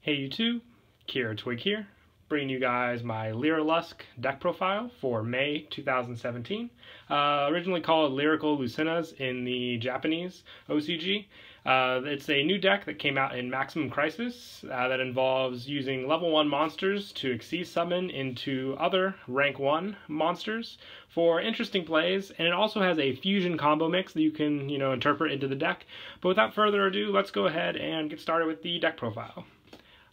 Hey YouTube, Kira Twig here, bringing you guys my Lyrilusc deck profile for May 2017. Originally called Lyrical Lucinas in the Japanese OCG. It's a new deck that came out in Maximum Crisis that involves using level 1 monsters to Xyz summon into other rank 1 monsters for interesting plays, and it also has a fusion combo mix that you can, interpret into the deck. But without further ado, let's go ahead and get started with the deck profile.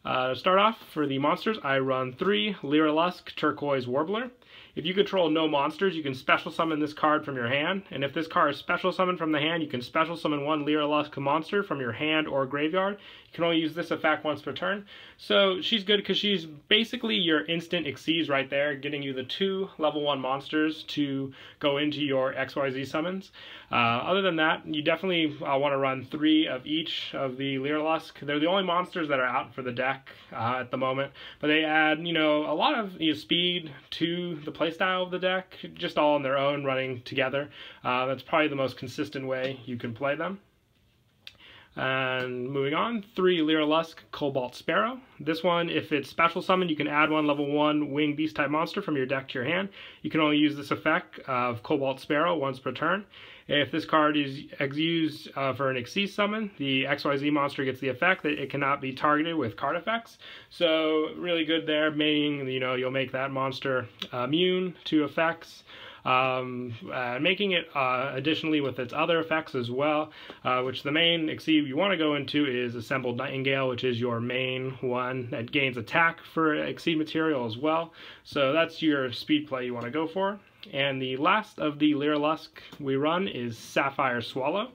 To start off, for the monsters, I run 3 Lyrilusc Turquoise Warbler. If you control no monsters, you can special summon this card from your hand, and if this card is special summoned from the hand, you can special summon 1 Lyrilusc monster from your hand or graveyard. You can only use this effect once per turn. So she's good because she's basically your instant Xyz right there, getting you the 2 level 1 monsters to go into your XYZ summons. Other than that, you definitely want to run 3 of each of the Lyrilusc. They're the only monsters that are out for the deck at the moment, but they add, a lot of speed to the playstyle of the deck, just all on their own, running together. That's probably the most consistent way you can play them. And moving on, 3 Lyrilusc Cobalt Sparrow. This one, if it's special summoned, you can add 1 level 1 winged beast type monster from your deck to your hand. You can only use this effect of Cobalt Sparrow once per turn. If this card is used for an Xyz summon, the XYZ monster gets the effect that it cannot be targeted with card effects. So really good there, meaning you'll make that monster immune to effects. Making it additionally with its other effects as well, which the main Xyz you want to go into is Assembled Nightingale, which is your main one that gains attack for Xyz material as well. So that's your speed play you want to go for. And the last of the Lyrilusc we run is Sapphire Swallow.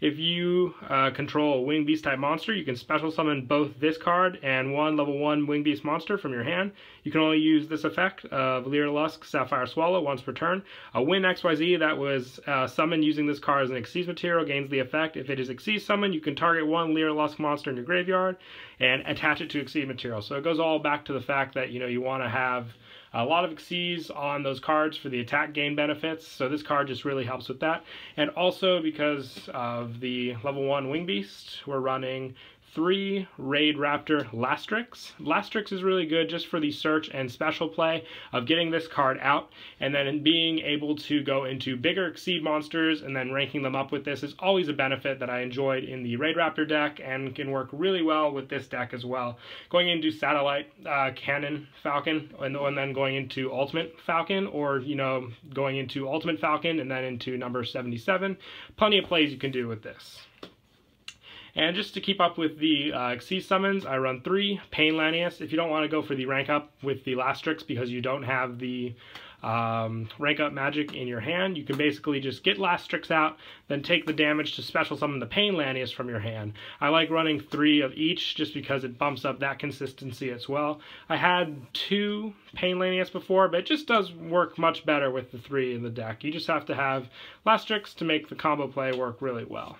If you control a Winged Beast type monster, you can special summon both this card and 1 level 1 Winged Beast monster from your hand. You can only use this effect of Lyrilusc Sapphire Swallow once per turn. A Win XYZ that was summoned using this card as an Xyz material gains the effect. If it is Xyz summoned, you can target 1 Lyrilusc monster in your graveyard and attach it to Xyz material. So it goes all back to the fact that you want to have a lot of Xyz on those cards for the attack gain benefits, so this card just really helps with that. And also because of the level 1 Wing Beast, we're running 3 Raid Raptor Lastrix. Lastrix is really good just for the search and special play of getting this card out, and then being able to go into bigger Xyz monsters and then ranking them up with this is always a benefit that I enjoyed in the Raid Raptor deck and can work really well with this deck as well. Going into Satellite Cannon Falcon and then going into Ultimate Falcon, or going into Ultimate Falcon and then into number 77. Plenty of plays you can do with this. And just to keep up with the Xyz summons, I run 3 Pain Lanius. If you don't want to go for the rank up with the Lastrix because you don't have the rank up magic in your hand, you can basically just get Lastrix out, then take the damage to special summon the Pain Lanius from your hand. I like running 3 of each just because it bumps up that consistency as well. I had 2 Pain Lanius before, but it just does work much better with the 3 in the deck. You just have to have Lastrix to make the combo play work really well.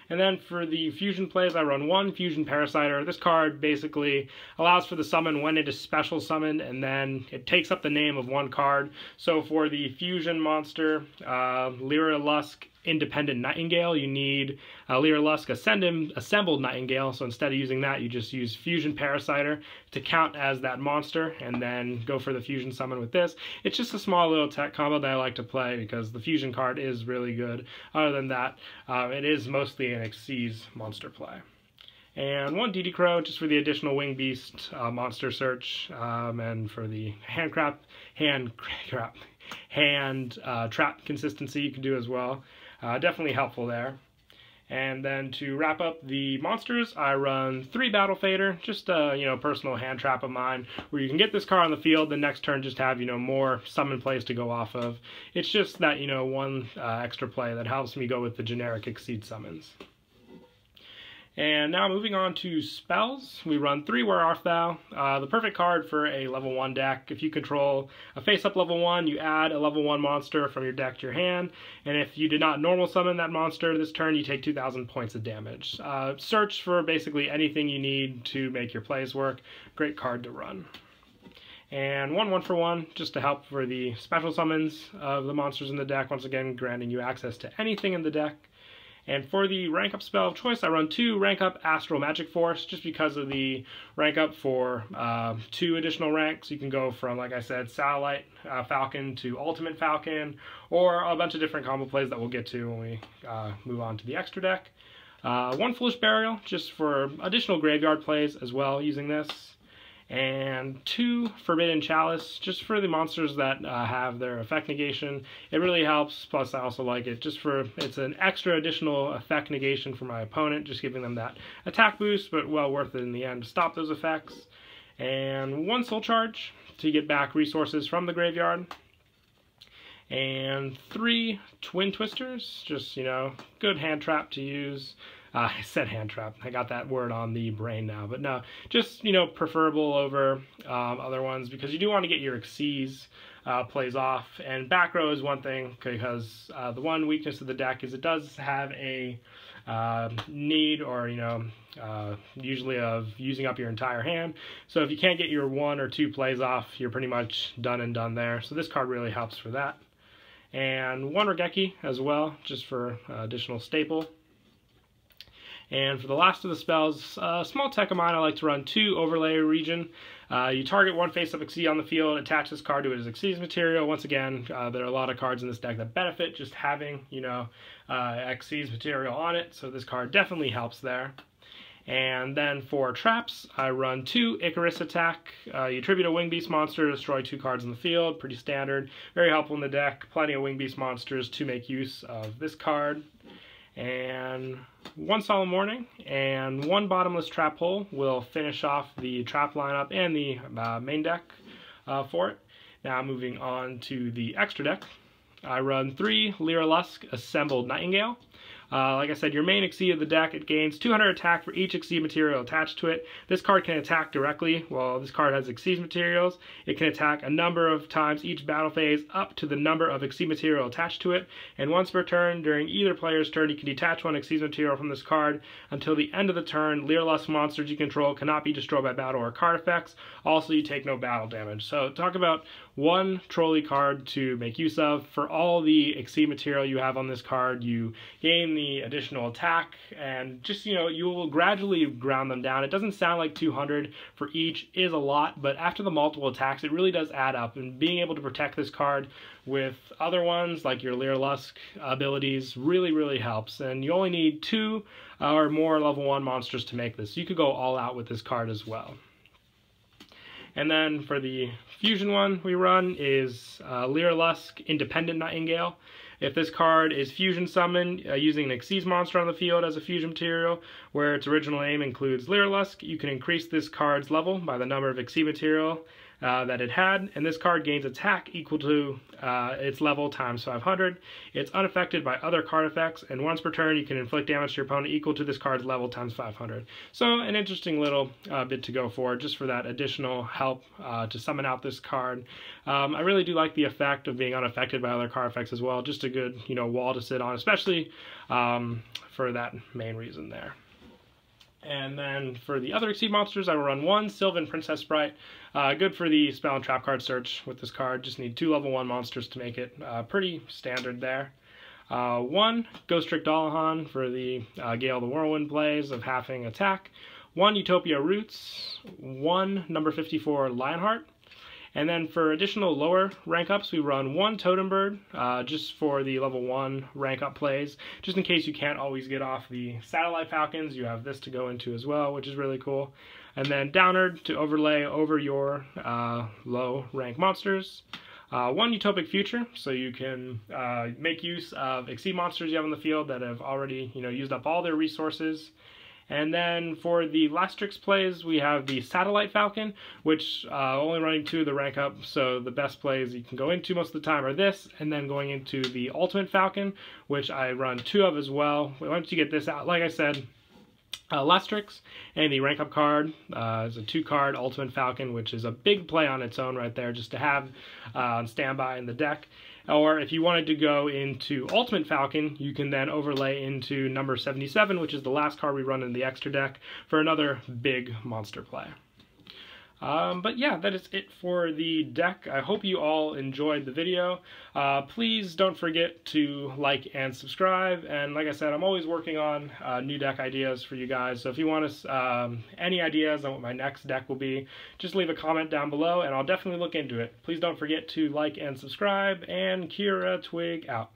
And then for the fusion plays, I run 1 Fusion Parasiter. This card basically allows for the summon when it is special summoned, and then it takes up the name of 1 card. So for the fusion monster, Lyrilusc Independent Nightingale, you need Lyrilusc Assembled Nightingale. So instead of using that, you just use Fusion Parasiter to count as that monster, and then go for the fusion summon with this. It's just a small little tech combo that I like to play because the fusion card is really good. Other than that, it is mostly an Xyz monster play. And 1 DD Crow just for the additional Wing Beast monster search, and for the hand trap consistency you can do as well. Definitely helpful there. And then to wrap up the monsters, I run 3 Battle Fader, just a personal hand trap of mine, where you can get this card on the field, the next turn just have more summon plays to go off of. It's just that 1 extra play that helps me go with the generic Xyz summons. And now moving on to spells, we run 3 Where Art Thou, the perfect card for a level 1 deck. If you control a face-up level 1, you add a level 1 monster from your deck to your hand, and if you did not normal summon that monster this turn, you take 2,000 points of damage. Search for basically anything you need to make your plays work. Great card to run. And 1 1-for-1, just to help for the special summons of the monsters in the deck, once again granting you access to anything in the deck. And for the rank up spell of choice, I run 2 rank up Astral Magic Force, just because of the rank up for 2 additional ranks. You can go from, like I said, Satellite Falcon to Ultimate Falcon, or a bunch of different combo plays that we'll get to when we move on to the extra deck. 1 Foolish Burial, just for additional graveyard plays as well using this. And 2 Forbidden Chalice, just for the monsters that have their effect negation. It really helps, plus I also like it just for, it's an extra additional effect negation for my opponent, just giving them that attack boost, but well worth it in the end to stop those effects. And 1 Soul Charge to get back resources from the graveyard. And 3 Twin Twisters, just, you know, good hand trap to use. I said hand trap. I got that word on the brain now. But no, just, you know, preferable over other ones, because you do want to get your Xyz plays off. And back row is one thing, because the one weakness of the deck is it does have a need, or, you know, usually of using up your entire hand. So if you can't get your 1 or 2 plays off, you're pretty much done and done there. So this card really helps for that. And 1 Regeki as well, just for additional staple. And for the last of the spells, small tech of mine, I like to run 2 Overlay Region. You target 1 face-up Xyz on the field, attach this card to it as Xyz material. Once again, there are a lot of cards in this deck that benefit just having, you know, Xyz material on it, so this card definitely helps there. And then for traps, I run 2 Icarus Attack. You tribute a Wing Beast monster, destroy 2 cards in the field, pretty standard. Very helpful in the deck, plenty of Wing Beast monsters to make use of this card. And 1 Solemn Warning and 1 Bottomless Trap Hole will finish off the trap lineup and the main deck for it. Now moving on to the extra deck, I run 3 Lyrilusc Assembled Nightingale. Like I said, your main Xyz of the deck, it gains 200 attack for each Xyz material attached to it. This card can attack directly. Well, this card has Xyz materials. It can attack a number of times each battle phase up to the number of Xyz material attached to it. And once per turn, during either player's turn, you can detach 1 Xyz material from this card. Until the end of the turn, Lyrilusc monsters you control cannot be destroyed by battle or card effects. Also, you take no battle damage. So talk about 1 trolley card to make use of. For all the Xyz material you have on this card, you gain the additional attack, and just, you know, you will gradually ground them down. It doesn't sound like 200 for each is a lot, but after the multiple attacks, it really does add up, and being able to protect this card with other ones like your Lyrilusc abilities really helps. And you only need 2 or more level 1 monsters to make this. You could go all out with this card as well. And then for the fusion one we run is Lyrilusc Independent Nightingale. If this card is fusion summoned using an Xyz monster on the field as a fusion material, where its original aim includes Lyrilusc, you can increase this card's level by the number of Xyz material that it had, and this card gains attack equal to its level times 500. It's unaffected by other card effects, and once per turn you can inflict damage to your opponent equal to this card's level times 500. So an interesting little bit to go for, just for that additional help to summon out this card. I really do like the effect of being unaffected by other card effects as well. Just a good, you know, wall to sit on, especially for that main reason there. And then for the other Xyz monsters, I will run 1 Sylvan Princess Sprite. Good for the spell and trap card search with this card. Just need 2 level 1 monsters to make it pretty standard there. 1 Ghost Trick Dalahan for the Gale the Whirlwind plays of halving attack. 1 Utopia Roots. 1 number 54 Lionheart. And then for additional lower rank ups, we run 1 Totem Bird, just for the level 1 rank up plays. Just in case you can't always get off the Satellite Falcons, you have this to go into as well, which is really cool. And then Downard to overlay over your low rank monsters. 1 Utopic Future, so you can make use of Xyz monsters you have in the field that have already, you know, used up all their resources. And then for the Lastrix plays, we have the Satellite Falcon, which only running 2 of the rank up, so the best plays you can go into most of the time are this, and then going into the Ultimate Falcon, which I run 2 of as well. Once you get this out, like I said, Lastrix and the rank up card is a 2-card Ultimate Falcon, which is a big play on its own right there, just to have on standby in the deck. Or if you wanted to go into Ultimate Falcon, you can then overlay into number 77, which is the last card we run in the extra deck, for another big monster play. But yeah, that is it for the deck. I hope you all enjoyed the video. Please don't forget to like and subscribe. And like I said, I'm always working on new deck ideas for you guys. So if you want any ideas on what my next deck will be, just leave a comment down below and I'll definitely look into it. Please don't forget to like and subscribe, and Kira Twig out.